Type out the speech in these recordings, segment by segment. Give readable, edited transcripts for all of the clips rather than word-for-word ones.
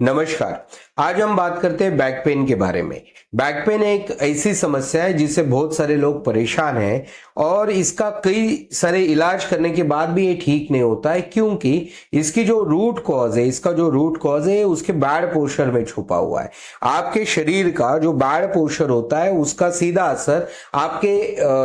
नमस्कार। आज हम बात करते हैं बैक पेन के बारे में। बैक पेन एक ऐसी समस्या है जिससे बहुत सारे लोग परेशान हैं और इसका कई सारे इलाज करने के बाद भी ये ठीक नहीं होता है, क्योंकि इसकी जो रूट कॉज है उसके बैड पोस्चर में छुपा हुआ है। आपके शरीर का जो बैड पोस्चर होता है उसका सीधा असर आपके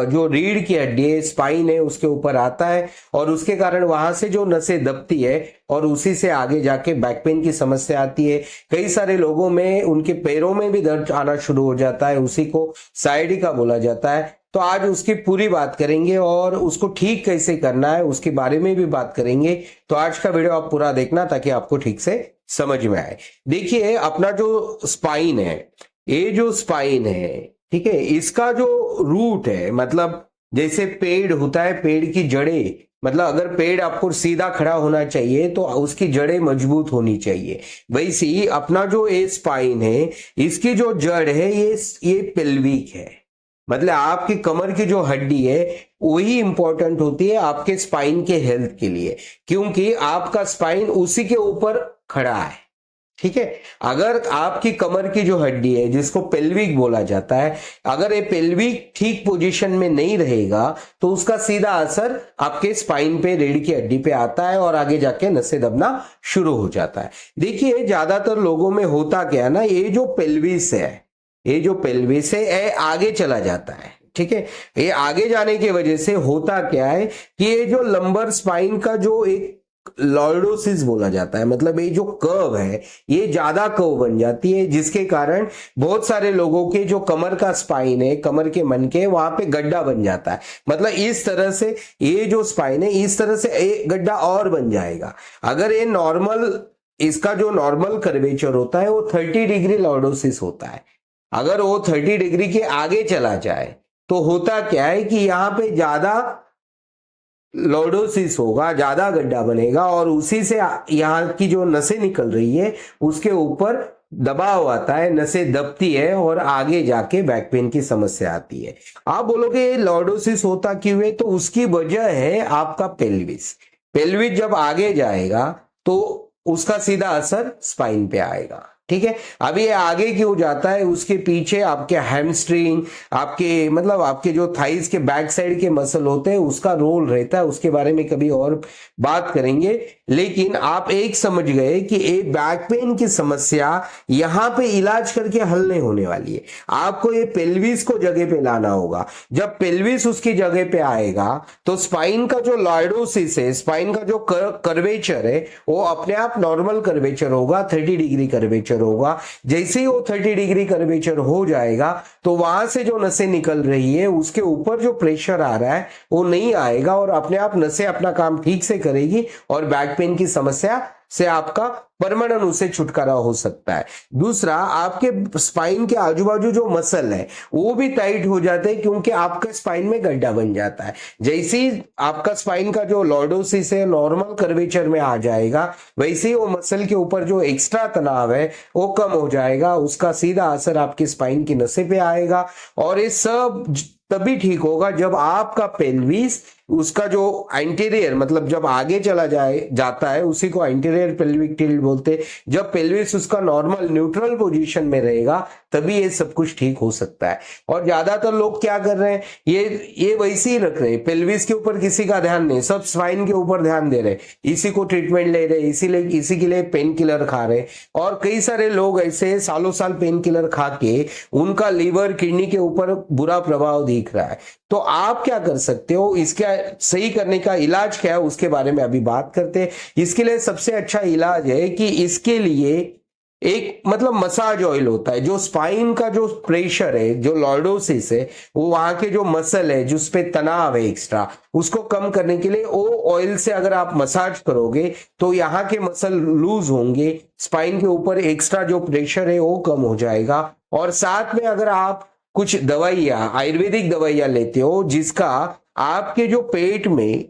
जो रीढ़ की हड्डी है, स्पाइन है, उसके ऊपर आता है और उसके कारण वहां से जो नसें दबती है और उसी से आगे जाके बैक पेन की समस्या आती है। कई सारे लोगों में उनके पैरों में भी दर्द आना शुरू हो जाता है, उसी को साइटिका बोला जाता है। तो आज उसकी पूरी बात करेंगे और उसको ठीक कैसे करना है उसके बारे में भी बात करेंगे। तो आज का वीडियो आप पूरा देखना ताकि आपको ठीक से समझ में आए। देखिए, अपना जो स्पाइन है, ये जो स्पाइन है, ठीक है, इसका जो रूट है, मतलब जैसे पेड़ होता है, पेड़ की जड़ें, मतलब अगर पेड़ आपको सीधा खड़ा होना चाहिए तो उसकी जड़ें मजबूत होनी चाहिए। वैसे ही अपना जो ये स्पाइन है, इसकी जो जड़ है ये पेल्विक है। मतलब आपकी कमर की जो हड्डी है वही इंपॉर्टेंट होती है आपके स्पाइन के हेल्थ के लिए, क्योंकि आपका स्पाइन उसी के ऊपर खड़ा है। ठीक है, अगर आपकी कमर की जो हड्डी है जिसको पेल्विक बोला जाता है, अगर ये पेल्विक ठीक पोजीशन में नहीं रहेगा तो उसका सीधा असर आपके स्पाइन पे, रीढ़ की हड्डी पे आता है और आगे जाके नसें दबना शुरू हो जाता है। देखिए, ज्यादातर लोगों में होता क्या है ना, ये जो पेल्विस है ये आगे चला जाता है। ठीक है, ये आगे जाने की वजह से होता क्या है कि ये जो लंबर स्पाइन का जो एक लॉर्डोसिस बोला जाता है, मतलब ये जो कर्व है ये ज्यादा कर्व बन जाती है, जिसके कारण बहुत सारे लोगों के जो कमर का स्पाइन है, कमर के मन के वहां पे गड्ढा बन जाता है। मतलब इस तरह से ये जो स्पाइन है इस तरह से एक गड्ढा और बन जाएगा। अगर ये नॉर्मल, इसका जो नॉर्मल कर्वेचर होता है वो 30 डिग्री लॉर्डोसिस होता है। अगर वो 30 डिग्री के आगे चला जाए तो होता क्या है कि यहाँ पे ज्यादा लॉर्डोसिस होगा, ज्यादा गड्ढा बनेगा और उसी से यहाँ की जो नसें निकल रही है उसके ऊपर दबाव आता है, नसें दबती है और आगे जाके बैक पेन की समस्या आती है। आप बोलोगे लॉर्डोसिस होता क्यों है, तो उसकी वजह है आपका पेल्विस। पेल्विस जब आगे जाएगा तो उसका सीधा असर स्पाइन पे आएगा। ठीक है, अभी ये आगे क्यों जाता है, उसके पीछे आपके हैमस्ट्रिंग, आपके मतलब आपके जो थाइस के बैक साइड के मसल होते हैं उसका रोल रहता है। उसके बारे में कभी और बात करेंगे, लेकिन आप एक समझ गए कि ये बैक पेन की समस्या यहां पे इलाज करके हल नहीं होने वाली है। आपको ये पेल्विस को जगह पे लाना होगा। जब पेल्विस उसकी जगह पे आएगा तो स्पाइन का जो लॉर्डोसिस है, स्पाइन का जो कर्वेचर है वो अपने आप नॉर्मल कर्वेचर होगा, 30 डिग्री कर्वेचर होगा। जैसे ही वो 30 डिग्री कर्वेचर हो जाएगा तो वहां से जो नसें निकल रही है उसके ऊपर जो प्रेशर आ रहा है वो नहीं आएगा और अपने आप नसें अपना काम ठीक से करेगी और बैक पेन की समस्या से आपका परमानेंट उससे छुटकारा हो सकता है। दूसरा, आपके स्पाइन के आजू बाजू जो मसल है वो भी टाइट हो जाते हैं, क्योंकि आपका स्पाइन में गड्ढा बन जाता है। जैसे ही आपका स्पाइन का जो लॉर्डोसिस है नॉर्मल कर्वेचर में आ जाएगा, वैसे ही वो मसल के ऊपर जो एक्स्ट्रा तनाव है वो कम हो जाएगा, उसका सीधा असर आपकी स्पाइन की नसें पे आएगा और ये सब तभी ठीक होगा जब आपका पेल्विस, उसका जो एंटीरियर, मतलब जब आगे चला जाता है उसी को एंटीरियर पेल्विक टिल्ट बोलते हैं। जब पेल्विस उसका नॉर्मल न्यूट्रल पोजीशन में रहेगा तभी ये सब कुछ ठीक हो सकता है। और ज्यादातर लोग क्या कर रहे हैं, ये वैसे ही रख रहे हैं, पेल्विस के ऊपर किसी का ध्यान नहीं, सब स्पाइन के ऊपर ध्यान दे रहे, इसी को ट्रीटमेंट ले रहे, इसी के लिए पेन किलर खा रहे। और कई सारे लोग ऐसे सालों साल पेन किलर खा के उनका लीवर, किडनी के ऊपर बुरा प्रभाव दिख रहा है। तो आप क्या कर सकते हो, इसका सही करने का इलाज क्या है उसके बारे में अभी बात करते हैं। इसके लिए सबसे अच्छा इलाज है कि इसके लिए एक मतलब मसाज ऑयल होता है। जो स्पाइन का जो प्रेशर है, जो लॉर्डोसिस है, वो वहां के जो मसल है जिस पे तनाव है एक्स्ट्रा, उसको कम करने के लिए वो ऑयल से अगर आप मसाज करोगे तो यहाँ के मसल लूज होंगे, स्पाइन के ऊपर एक्स्ट्रा जो प्रेशर है वो कम हो जाएगा। और साथ में अगर आप कुछ दवाइयां, आयुर्वेदिक दवाइयां लेते हो, जिसका आपके जो पेट में,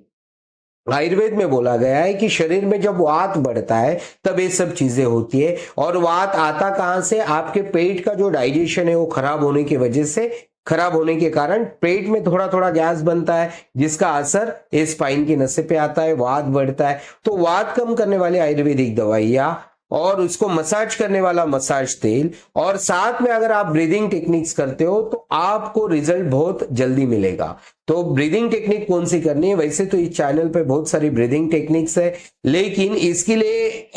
आयुर्वेद में बोला गया है कि शरीर में जब वात बढ़ता है तब ये सब चीजें होती है। और वात आता कहां से, आपके पेट का जो डाइजेशन है वो खराब होने की वजह से, खराब होने के कारण पेट में थोड़ा थोड़ा गैस बनता है, जिसका असर स्पाइन की नसें पे आता है, वात बढ़ता है। तो वात कम करने वाली आयुर्वेदिक दवाइयां और उसको मसाज करने वाला मसाज तेल, और साथ में अगर आप ब्रीदिंग टेक्निक्स करते हो तो आपको रिजल्ट बहुत जल्दी मिलेगा। तो ब्रीदिंग टेक्निक कौन सी करनी है? वैसे तो इस चैनल पे बहुत सारी ब्रीदिंग टेक्निक्स है, लेकिन इसके लिए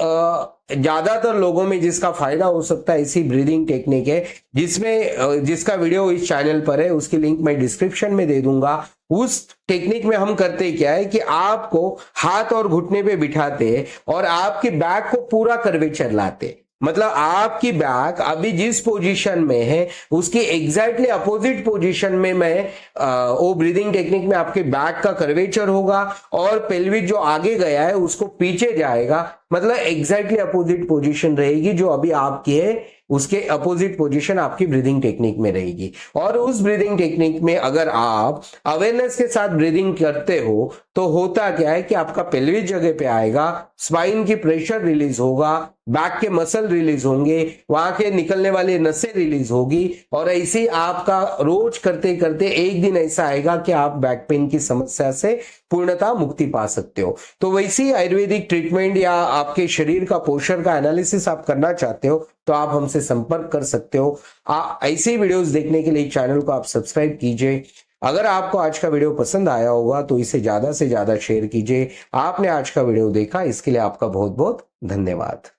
ज्यादातर लोगों में जिसका फायदा हो सकता है इसी ब्रीदिंग टेक्निक है, जिसका वीडियो इस चैनल पर है, उसकी लिंक मैं डिस्क्रिप्शन में दे दूंगा। उस टेक्निक में हम करते क्या है कि आपको हाथ और घुटने पे बिठाते और आपके बैक को पूरा कर्वेचर लाते, मतलब आपकी बैक अभी जिस पोजीशन में है उसकी एग्जैक्टली अपोजिट पोजीशन में मैं वो ब्रीदिंग टेक्निक में आपके बैक का कर्वेचर होगा और पेल्विक जो आगे गया है उसको पीछे जाएगा, मतलब एग्जैक्टली अपोजिट पोजीशन रहेगी जो अभी आपकी है, उसके अपोजिट पोजीशन आपकी ब्रीदिंग टेक्निक में रहेगी। और उस ब्रीदिंग टेक्निक में अगर आप अवेयरनेस के साथ ब्रीदिंग करते हो तो होता क्या है कि आपका पेल्विक जगह पे आएगा, स्पाइन की प्रेशर रिलीज होगा, बैक के मसल रिलीज होंगे, वहां के निकलने वाली नसें रिलीज होगी, और ऐसे आपका रोज करते करते एक दिन ऐसा आएगा कि आप बैक पेन की समस्या से पूर्णतः मुक्ति पा सकते हो। तो वैसी आयुर्वेदिक ट्रीटमेंट या आपके शरीर का पोषण का एनालिसिस आप करना चाहते हो तो आप हमसे संपर्क कर सकते हो। ऐसे वीडियोस देखने के लिए चैनल को आप सब्सक्राइब कीजिए। अगर आपको आज का वीडियो पसंद आया होगा तो इसे ज्यादा से ज्यादा शेयर कीजिए। आपने आज का वीडियो देखा, इसके लिए आपका बहुत बहुत धन्यवाद।